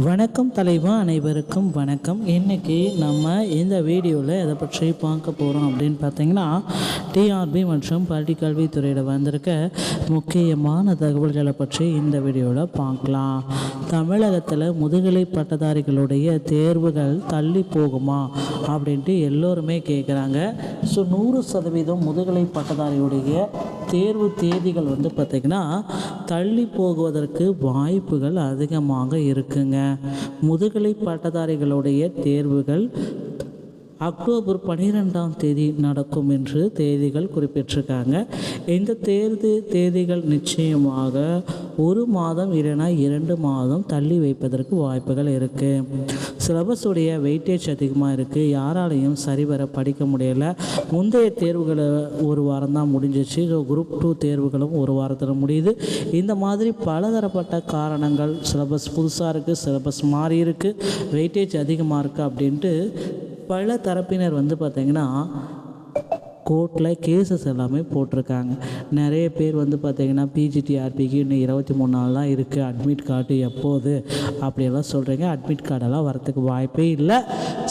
வணக்கம் தலைவா, அனைவருக்கும் வணக்கம். இன்றைக்கி நம்ம இந்த வீடியோவில் எதை பற்றி பார்க்க போகிறோம் அப்படின்னு பார்த்தீங்கன்னா, டிஆர்பி மற்றும் பள்ளிக்கல்வித்துறையில் வந்திருக்க முக்கியமான தகவல்களை பற்றி இந்த வீடியோவில் பார்க்கலாம். தமிழகத்தில் முதுகலை பட்டதாரிகளுடைய தேர்வுகள் தள்ளி போகுமா அப்படின்ட்டு எல்லோருமே கேட்குறாங்க. ஸோ 100% முதுகலை பட்டதாரியுடைய தேர்வு தேதிகள் பார்த்திங்கன்னா தள்ளி போகுவதற்கு வாய்ப்புகள் அதிகமாக இருக்குங்க. முதுகலை பட்டதாரிகளுடைய தேர்வுகள் அக்டோபர் 12ஆம் தேதி நடக்கும் என்று தேதிகள் குறிப்பிட்டிருக்காங்க. இந்த தேதிகள் நிச்சயமாக 1 மாதம் இல்லைனா 2 மாதம் தள்ளி வைப்பதற்கு வாய்ப்புகள் இருக்குது. சிலபஸுடைய வெயிட்டேஜ் அதிகமாக இருக்குது. யாராலையும் சரிவர படிக்க முடியலை. முந்தைய தேர்வுகளை ஒரு வாரம் தான் முடிஞ்சிச்சு. குரூப் 2 தேர்வுகளும் ஒரு வாரத்தில் முடியுது. இந்த மாதிரி பலதரப்பட்ட காரணங்கள், சிலபஸ் புதுசாக இருக்குது, சிலபஸ் மாறி இருக்குது, வெயிட்டேஜ் அதிகமாக இருக்குது அப்படின்ட்டு பல தரப்பினர் பார்த்திங்கன்னா கோர்ட்டில் கேசஸ் எல்லாமே போட்டிருக்காங்க. நிறைய பேர் பார்த்திங்கன்னா பிஜிடிஆர்பிக்கு இன்னும் 23 நாள் தான் இருக்குது, அட்மிட் கார்டு எப்போது அப்படியெல்லாம் சொல்கிறீங்க. அட்மிட் கார்டெல்லாம் வரத்துக்கு வாய்ப்பே இல்லை.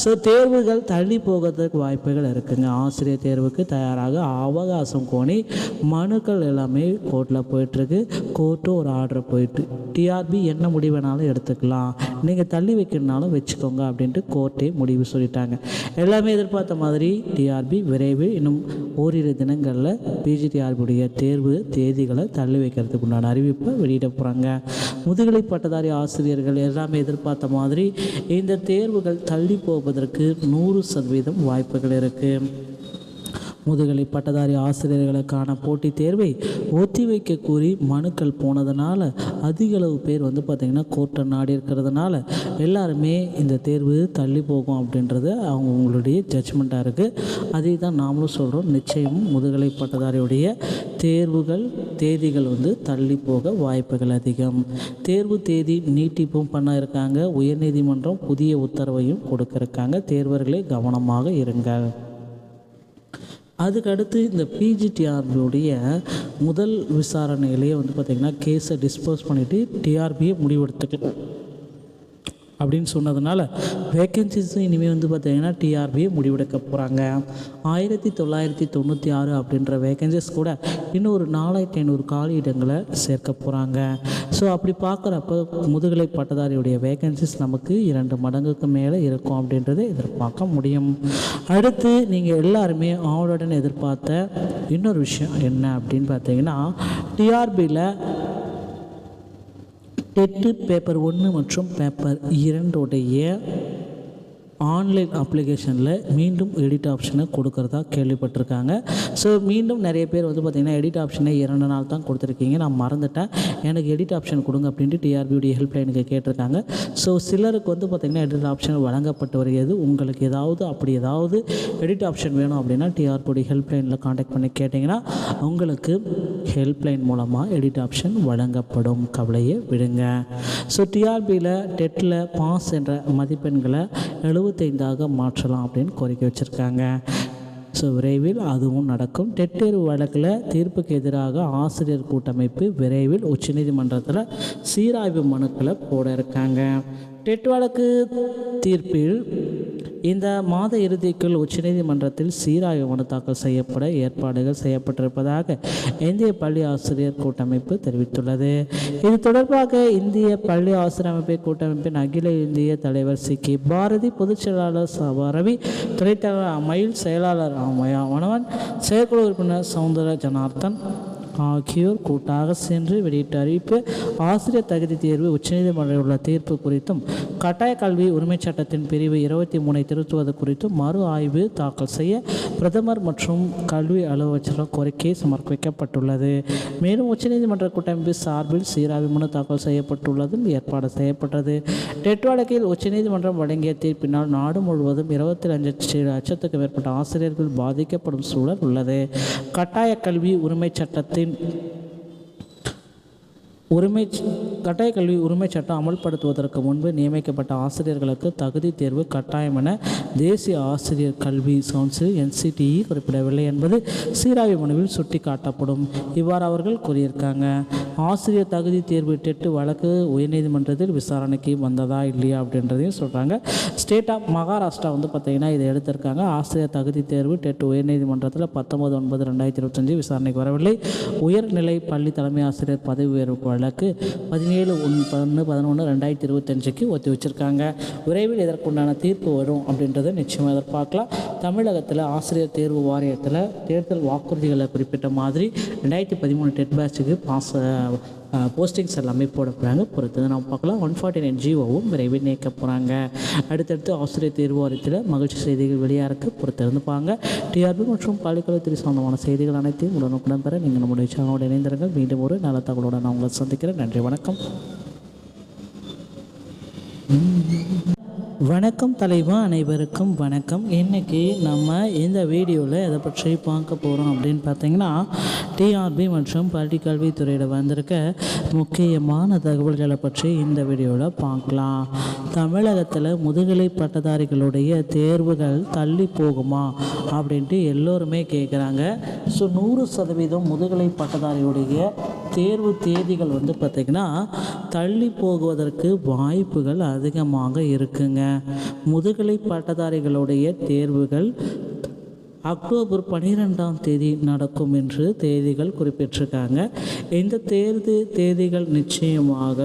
ஸோ தேர்வுகள் தள்ளி போகிறதுக்கு வாய்ப்புகள் இருக்குங்க. ஆசிரியர் தேர்வுக்கு தயாராக அவகாசம் கோணி மனுக்கள் எல்லாமே கோர்ட்டில் போயிட்டுருக்கு. கோர்ட்டும் ஒரு ஆர்டர் போயிட்டு டிஆர்பி என்ன முடிவுனாலும் எடுத்துக்கலாம், நீங்கள் தள்ளி வைக்கணுனாலும் வச்சுக்கோங்க அப்படின்ட்டு கோர்ட்டே முடிவு சொல்லிட்டாங்க. எல்லாமே எதிர்பார்த்த மாதிரி டிஆர்பி விரைவில் இன்னும் ஓரிரு தினங்களில் பிஜிடிஆர்பியுடைய தேர்வு தேதிகளை தள்ளி வைக்கிறதுக்கு உண்டான அறிவிப்பை வெளியிட போகிறாங்க. முதுகலை பட்டதாரி ஆசிரியர்கள் எல்லாமே எதிர்பார்த்த மாதிரி இந்த தேர்வுகள் தள்ளி போவதற்கு 100% வாய்ப்புகள் இருக்குது. முதுகலை பட்டதாரி ஆசிரியர்களுக்கான போட்டித் தேர்வை ஒத்திவைக்க கூறி மனுக்கள் போனதுனால அதிக அளவு பேர் பார்த்திங்கன்னா கோர்ட்டை நாடி இருக்கிறதுனால எல்லாருமே இந்த தேர்வு தள்ளி போகும் அப்படின்றது அவங்களுடைய ஜட்ஜ்மெண்ட்டாக இருக்குது. அதை தான் நாமளும் சொல்கிறோம். நிச்சயமும் முதுகலை பட்டதாரியுடைய தேதிகள் தள்ளி போக வாய்ப்புகள் அதிகம். தேர்வு தேதி நீட்டிப்பும் பண்ண இருக்காங்க. உயர்நீதிமன்றம் புதிய உத்தரவையும் கொடுக்கிருக்காங்க. தேர்வர்களே கவனமாக இருங்கள். அதுக்கடுத்து இந்த பிஜிடிஆர்பியுடைய முதல் விசாரணையிலேயே பார்த்திங்கன்னா கேஸை டிஸ்போஸ் பண்ணிவிட்டு டிஆர்பியை முடிவெடுத்துட்டு அப்படின்னு சொன்னதுனால வேக்கன்சிஸும் இனிமேல் பார்த்திங்கன்னா டிஆர்பியை முடிவெடுக்க போகிறாங்க. 1996 அப்படின்ற வேக்கன்சிஸ் கூட இன்னும் ஒரு 4500 காலி இடங்களை சேர்க்க போகிறாங்க. ஸோ அப்படி பார்க்குறப்ப முதுகலை பட்டதாரியுடைய வேக்கன்சிஸ் நமக்கு 2 மடங்குக்கு மேலே இருக்கும் அப்படின்றத எதிர்பார்க்க முடியும். அடுத்து நீங்கள் எல்லாருமே ஆவலுடன் எதிர்பார்த்த இன்னொரு விஷயம் என்ன அப்படின்னு பார்த்தீங்கன்னா, டிஆர்பியில் டெட்டு பேப்பர் 1 மற்றும் பேப்பர் 2 ஆன்லைன் அப்ளிகேஷனில் மீண்டும் எடிட் ஆப்ஷனை கொடுக்குறதா கேள்விப்பட்டிருக்காங்க. ஸோ மீண்டும் நிறைய பேர் பார்த்திங்கன்னா எடிட் ஆப்ஷனை 2 நாள் தான் கொடுத்துருக்கீங்க, நான் மறந்துட்டேன், எனக்கு எடிட் ஆப்ஷன் கொடுங்க அப்படின்ட்டு டிஆர்பியுடைய ஹெல்ப்லைனுக்கு கேட்டிருக்காங்க. ஸோ சிலருக்கு பார்த்திங்கன்னா எடிட் ஆப்ஷன் வழங்கப்பட்டு வருகிறது. உங்களுக்கு ஏதாவது எடிட் ஆப்ஷன் வேணும் அப்படின்னா டிஆர்பியுடைய ஹெல்ப்லைனில் காண்டாக்ட் பண்ணி கேட்டிங்கன்னா உங்களுக்கு ஹெல்ப்லைன் மூலமாக எடிட் ஆப்ஷன் வழங்கப்படும். கவலையை விடுங்க. ஸோ டிஆர்பியில் டெட்டில் பாஸ் என்ற மதிப்பெண்களை 75ஆக மாற்றலாம் அப்படின்னு கோரிக்கை வச்சுருக்காங்க. ஸோ விரைவில் அதுவும் நடக்கும். டெட் தேர்வு வழக்கில் தீர்ப்புக்கு எதிராக ஆசிரியர் கூட்டமைப்பு விரைவில் உச்சநீதிமன்றத்தில் சீராய்வு மனுக்களை போட இருக்காங்க. டெட் வழக்கு தீர்ப்பில் இந்த மாத இறுதிக்குள் உச்சநீதிமன்றத்தில் சீராய்வு மனு தாக்கல் செய்யப்பட ஏற்பாடுகள் செய்யப்பட்டிருப்பதாக இந்திய பள்ளி ஆசிரியர் கூட்டமைப்பு தெரிவித்துள்ளது. இது தொடர்பாக இந்திய பள்ளி ஆசிரியர் அமைப்பு கூட்டமைப்பின் அகில இந்திய தலைவர் சி.கே. பாரதி, பொதுச் செயலாளர் ரவி, துணைத் தலைவர் மயில், செயலாளர் மனவன், செயற்குழு உறுப்பினர் சௌந்தர ஜனார்த்தன் ஆகியோர் கூட்டாக சென்று வெளியிட்ட அறிவிப்பு ஆசிரியர் தகுதி தேர்வு உச்சநீதிமன்றம் உள்ள தீர்ப்பு குறித்தும் கட்டாய கல்வி உரிமை சட்டத்தின் பிரிவு 23 திருத்துவது குறித்தும் மறு ஆய்வு தாக்கல் செய்ய பிரதமர் மற்றும் கல்வி அலுவலர் கோரிக்கை சமர்ப்பிக்கப்பட்டுள்ளது. மேலும் உச்சநீதிமன்ற கூட்டமைப்பு சார்பில் சீராய்வு மனு தாக்கல் செய்யப்பட்டுள்ளதும் ஏற்பாடு செய்யப்பட்டது. டெட் வழக்கில் உச்சநீதிமன்றம் வழங்கிய தீர்ப்பினால் நாடு முழுவதும் 25 லட்சத்துக்கும் மேற்பட்ட ஆசிரியர்கள் பாதிக்கப்படும் சூழல் உள்ளது. கட்டாய கல்வி உரிமை சட்டத்தின் உரிமை கட்டாய கல்வி உரிமை சட்டம் அமல்படுத்துவதற்கு முன்பு நியமிக்கப்பட்ட ஆசிரியர்களுக்கு தகுதி தேர்வு கட்டாயம் என தேசிய ஆசிரியர் கல்வி கவுன்சில் NCTE குறிப்பிடவில்லை என்பது சீராய்வு மனுவில் சுட்டிக்காட்டப்படும். இவ்வாறு அவர்கள் கூறியிருக்காங்க. ஆசிரியர் தகுதி தேர்வு டெட் வழக்கு உயர்நீதிமன்றத்தில் விசாரணைக்கு வந்ததா இல்லையா அப்படின்றதையும் சொல்கிறாங்க. ஸ்டேட் ஆஃப் மகாராஷ்டிரா பார்த்திங்கன்னா இதை எடுத்திருக்காங்க. ஆசிரியர் தகுதி தேர்வு டெட் உயர்நீதிமன்றத்தில் 19/9/2025 விசாரணைக்கு வரவில்லை. உயர்நிலை பள்ளி தலைமை ஆசிரியர் பதவி உயர்வு வழக்கு 17/11/2025 ஒத்தி வச்சிருக்காங்க. விரைவில் இதற்குண்டான தீர்ப்பு வரும் அப்படின்றத நிச்சயமாக எதிர்பார்க்கலாம். தமிழகத்தில் ஆசிரியர் தேர்வு வாரியத்தில் தேர்தல் வாக்குறுதிகளை குறிப்பிட்ட மாதிரி 2013 டெட் பேட்சுக்கு போஸ்டிங்ஸ் எல்லாமே போட போகிறாங்க. பொறுத்தது நம்ம பார்க்கலாம். 149 GOவும் விரைவில் நீக்க போகிறாங்க. அடுத்தடுத்து ஆசிரியர் தேர்வு வாரியத்தில் மகிழ்ச்சி செய்திகள் வெளியாருக்கு பொறுத்திருந்துப்பாங்க. TRB மற்றும் பள்ளிக்கல்வித்துறை சொந்தமான செய்திகள் அனைத்தையும் உடனுக்குடன் பெற நீங்கள் நம்முடைய சேனலோடு இணைந்திருங்கள். மீண்டும் ஒரு நல்ல தகவலோடு நான் உங்களை சந்திக்கிறேன். நன்றி, வணக்கம். வணக்கம் தலைவா, அனைவருக்கும் வணக்கம். இன்றைக்கி நம்ம இந்த வீடியோவில் எதை பற்றி பார்க்க போகிறோம் அப்படின்னு பார்த்தீங்கன்னா, TRB மற்றும் பள்ளிக்கல்வித்துறையில் வந்திருக்க முக்கியமான தகவல்களை பற்றி இந்த வீடியோவில் பார்க்கலாம். தமிழகத்தில் முதுகலை பட்டதாரிகளுடைய தேர்வுகள் தள்ளி போகுமா அப்படின்ட்டு எல்லோருமே கேட்குறாங்க. ஸோ 100% முதுகலை பட்டதாரியுடைய தேர்வு தேதிகள் பார்த்திங்கன்னா தள்ளி போகுவதற்கு வாய்ப்புகள் அதிகமாக இருக்குங்க. முதுகலை பட்டதாரிகளுடைய தேர்வுகள் அக்டோபர் 12ஆம் தேதி நடக்கும் என்று தேதிகள் குறிப்பிட்டிருக்காங்க. இந்த தேதிகள் நிச்சயமாக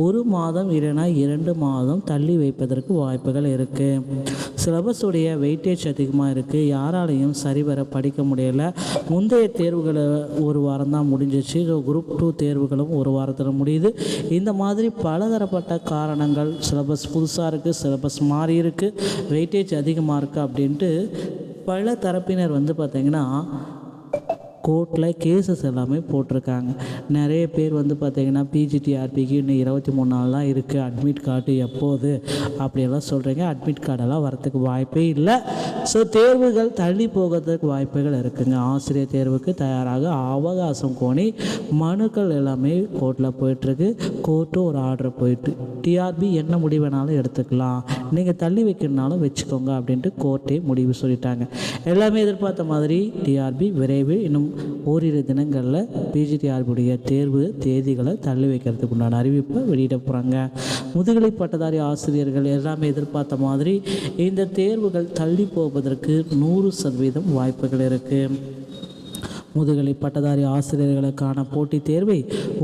1 மாதம் இல்லைனா 2 மாதம் தள்ளி வைப்பதற்கு வாய்ப்புகள் இருக்குது. சிலபஸுடைய வெயிட்டேஜ் அதிகமாக இருக்குது. யாராலையும் சரிவர படிக்க முடியலை. முந்தைய தேர்வுகளை 1 வாரம் தான் முடிஞ்சிச்சு. குரூப் 2 தேர்வுகளும் 1 வாரத்தில் முடியுது. இந்த மாதிரி பலதரப்பட்ட காரணங்கள், சிலபஸ் புதுசாக இருக்குது, சிலபஸ் மாறி இருக்குது, வெயிட்டேஜ் அதிகமாக இருக்குது அப்படின்ட்டு பல தரப்பினர் பார்த்திங்கன்னா கோர்ட்டில் கேசஸ் எல்லாமே போட்டிருக்காங்க. நிறைய பேர் பார்த்திங்கன்னா PGTRBக்கு இன்னும் 23 நாள் தான் இருக்குது, அட்மிட் கார்டு எப்போது அப்படியெல்லாம் சொல்கிறீங்க. அட்மிட் கார்டெல்லாம் வரத்துக்கு வாய்ப்பே இல்லை. ஸோ தேர்வுகள் தள்ளி போகிறதுக்கு வாய்ப்புகள் இருக்குங்க. ஆசிரியர் தேர்வுக்கு தயாராக அவகாசம் கோணி மனுக்கள் எல்லாமே கோர்ட்டில் போயிட்டுருக்கு. கோர்ட்டும் ஒரு ஆர்டர் போயிட்டு TRB என்ன முடிவுனாலும் எடுத்துக்கலாம், நீங்கள் தள்ளி வைக்கணுனாலும் வச்சுக்கோங்க அப்படின்ட்டு கோர்ட்டே முடிவு சொல்லிட்டாங்க. எல்லாமே எதிர்பார்த்த மாதிரி TRB விரைவில் இன்னும் ஓரிரு தினங்களில் PGTRBுடைய தேர்வு தேதிகளை தள்ளி வைக்கிறதுக்கு உண்டான அறிவிப்பை வெளியிட போகிறாங்க. முதுகலை பட்டதாரி ஆசிரியர்கள் எல்லாமே எதிர்பார்த்த மாதிரி இந்த தேர்வுகள் தள்ளி போவதற்கு 100% வாய்ப்புகள் இருக்குது. முதுகலை பட்டதாரி ஆசிரியர்களுக்கான போட்டித் தேர்வை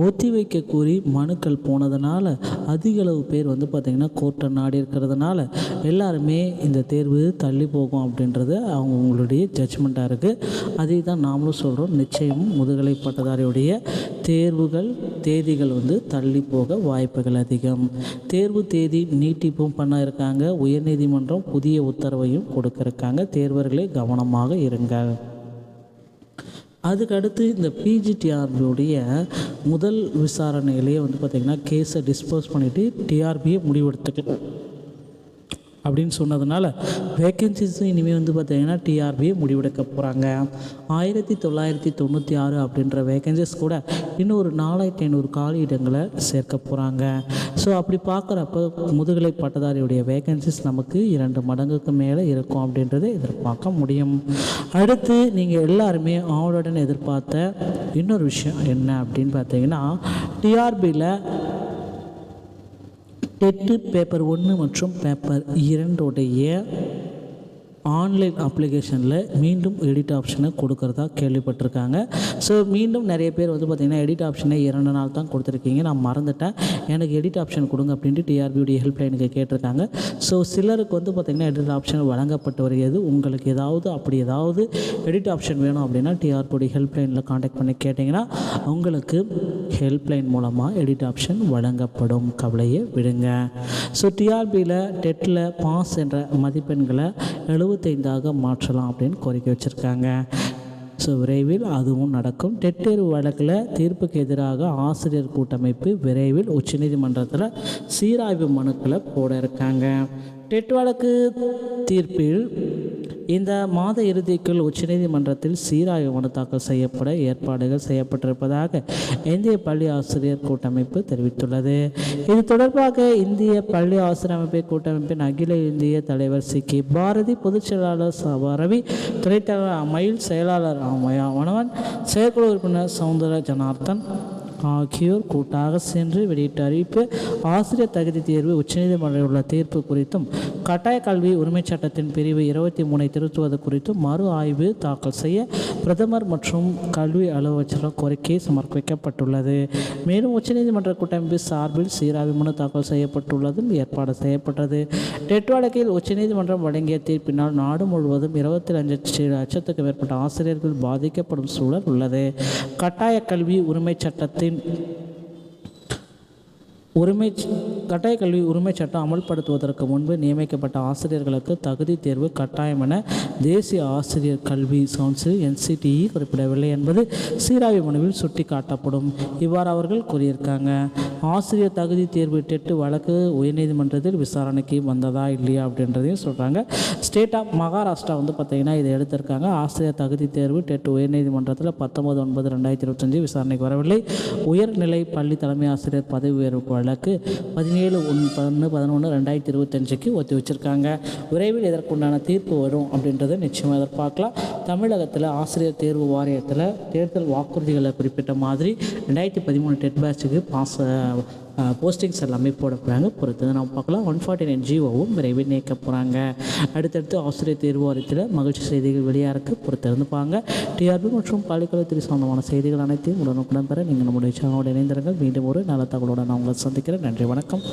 ஒத்திவைக்க கூறி மனுக்கள் போனதுனால அதிகளவு பேர் பார்த்திங்கன்னா கோர்ட்டை நாடி இருக்கிறதுனால எல்லாருமே இந்த தேர்வு தள்ளி போகும் அப்படின்றது அவங்களுடைய ஜட்ஜ்மெண்ட்டாக இருக்குது. அதை தான் நாமளும் சொல்கிறோம். நிச்சயமும் முதுகலை பட்டதாரியுடைய தேதிகள் தள்ளி போக வாய்ப்புகள் அதிகம். தேர்வு தேதி நீட்டிப்பும் பண்ண இருக்காங்க. உயர்நீதிமன்றம் புதிய உத்தரவையும் கொடுக்க இருக்காங்க. தேர்வர்களே கவனமாக இருங்கள். அதுக்கடுத்து இந்த PGTRBுடைய முதல் விசாரணையிலேயே பார்த்திங்கன்னா கேஸை டிஸ்போஸ் பண்ணிவிட்டு TRBயை முடிவெடுத்துக்கலாம் அப்படின்னு சொன்னதுனால வேக்கன்சிஸ் இனிமேல் பார்த்திங்கன்னா TRBயை முடிவெடுக்க போகிறாங்க. 1996 அப்படின்ற வேக்கன்சிஸ் கூட இன்னும் ஒரு 4500 காலி இடங்களை சேர்க்க போகிறாங்க. ஸோ அப்படி பார்க்குறப்ப முதுகலை பட்டதாரியுடைய வேக்கன்சிஸ் நமக்கு 2 மடங்குக்கு மேலே இருக்கும் அப்படின்றத எதிர்பார்க்க முடியும். அடுத்து நீங்கள் எல்லாருமே ஆவலுடன் எதிர்பார்த்த இன்னொரு விஷயம் என்ன அப்படின்னு பார்த்தீங்கன்னா, TRBயில் டெட்டு பேப்பர் 1 மற்றும் பேப்பர் 2 ஆன்லைன் அப்ளிகேஷனில் மீண்டும் எடிட் ஆப்ஷனை கொடுக்குறதா கேள்விப்பட்டிருக்காங்க. ஸோ மீண்டும் நிறைய பேர் பார்த்திங்கன்னா எடிட் ஆப்ஷனை 2 நாள் தான் கொடுத்துருக்கீங்க, நான் மறந்துட்டேன், எனக்கு எடிட் ஆப்ஷன் கொடுங்க அப்படின்ட்டு TRBுடைய ஹெல்ப்லைனுக்கு கேட்டிருக்காங்க. ஸோ சிலருக்கு பார்த்திங்கன்னா எடிட் ஆப்ஷன் வழங்கப்பட்டு வருகிறது. உங்களுக்கு ஏதாவது எடிட் ஆப்ஷன் வேணும் அப்படின்னா TRBுடைய ஹெல்ப்லைனில் காண்டாக்ட் பண்ணி கேட்டிங்கன்னா உங்களுக்கு ஹெல்ப்லைன் மூலமாக எடிட் ஆப்ஷன் வழங்கப்படும். கவலையை விடுங்க. ஸோ TRBயில் டெட்டில் பாஸ் என்ற மதிப்பெண்களை 75ஆக மாற்றலாம் அப்படின்னு கோரிக்கை வச்சுருக்காங்க. ஸோ விரைவில் அதுவும் நடக்கும். டெட் தேர்வு வழக்கில் தீர்ப்புக்கு எதிராக ஆசிரியர் கூட்டமைப்பு விரைவில் உச்சநீதிமன்றத்தில் சீராய்வு மனுக்களை போட இருக்காங்க. டெட் வழக்கு தீர்ப்பில் இந்த மாத இறுதிக்குள் உச்சநீதிமன்றத்தில் சீராய்வு மனு தாக்கல் செய்யப்பட ஏற்பாடுகள் செய்யப்பட்டிருப்பதாக இந்திய பள்ளி ஆசிரியர் கூட்டமைப்பு தெரிவித்துள்ளது. இது தொடர்பாக இந்திய பள்ளி ஆசிரியர் அமைப்பு கூட்டமைப்பின் அகில இந்திய தலைவர் சி.கே. பாரதி, பொதுச் செயலாளர் சபா ரவி, துணைத் தலைவர் மயில், செயலாளர் மனவன், செயற்குழு உறுப்பினர் சவுந்தர ஜனார்த்தன் ஆகியோர் கூட்டாக சென்று வெளியிட்ட அறிவிப்பு ஆசிரியர் தகுதி தேர்வு உச்சநீதிமன்றம் உள்ள தீர்ப்பு குறித்தும் கட்டாய கல்வி உரிமை சட்டத்தின் பிரிவு 23 திருத்துவது குறித்தும் மறு ஆய்வு தாக்கல் செய்ய பிரதமர் மற்றும் கல்வி அலுவலர் கோரிக்கை சமர்ப்பிக்கப்பட்டுள்ளது. மேலும் உச்சநீதிமன்ற கூட்டமைப்பு சார்பில் சீராய்வு மனு தாக்கல் செய்யப்பட்டுள்ளதும் ஏற்பாடு செய்யப்பட்டது. டெட் வழக்கில் உச்சநீதிமன்றம் வழங்கிய தீர்ப்பினால் நாடு முழுவதும் 25 லட்சத்துக்கு மேற்பட்ட ஆசிரியர்கள் பாதிக்கப்படும் சூழல் உள்ளது. கட்டாய கல்வி உரிமை சட்டத்தின் கட்டாய கல்வி உரிமை சட்டம் அமல்படுத்துவதற்கு முன்பு நியமிக்கப்பட்ட ஆசிரியர்களுக்கு தகுதி தேர்வு கட்டாயம் என தேசிய ஆசிரியர் கல்வி கவுன்சில் NCTE குறிப்பிடவில்லை என்பது சீராய்வு மனுவில் சுட்டி காட்டப்படும். இவ்வாறு அவர்கள் கூறியிருக்காங்க. ஆசிரியர் தகுதி தேர்வு டெட் வழக்கு உயர்நீதிமன்றத்தில் விசாரணைக்கு வந்ததா இல்லையா அப்படின்றதையும் சொல்கிறாங்க. ஸ்டேட் ஆஃப் மகாராஷ்டிரா பார்த்திங்கன்னா இதை எடுத்திருக்காங்க. ஆசிரியர் தகுதி தேர்வு டெட் உயர்நீதிமன்றத்தில் 19/9/2025 விசாரணைக்கு வரவில்லை. உயர்நிலை பள்ளி தலைமை ஆசிரியர் பதவி உயர்வு வழக்கு 17/11/2025 ஒத்தி வச்சிருக்காங்க. விரைவில் இதற்குண்டான தீர்ப்பு வரும் அப்படின்றத நிச்சயமாக எதிர்பார்க்கலாம். தமிழகத்தில் ஆசிரியர் தேர்வு வாரியத்தில் தேர்தல் வாக்குறுதிகளை குறிப்பிட்ட மாதிரி 2013 டெட் பேட்சுக்கு போஸ்டிங்ஸ் எல்லாமே போட போகிறாங்க. பொறுத்து நம்ம பார்க்கலாம். 149 ஜிஓவும் விரைவில் நீக்க போகிறாங்க. அடுத்தடுத்து ஆசிரியர் தேர்வு வாரியத்தில் மகிழ்ச்சி செய்திகள் வெளியாருக்கு பொறுத்திருந்துப்பாங்க. டிஆர்பி மற்றும் பள்ளிக்கல்வித்துறை சம்பந்தமான செய்திகள் அனைத்தையும் உடனுக்குடன் பெற நீங்கள் நம்முடைய சேனலோடு இணைந்திருங்கள். மீண்டும் ஒரு நல்ல தகவலோடு நான் உங்களை சந்திக்கிறேன். நன்றி, வணக்கம்.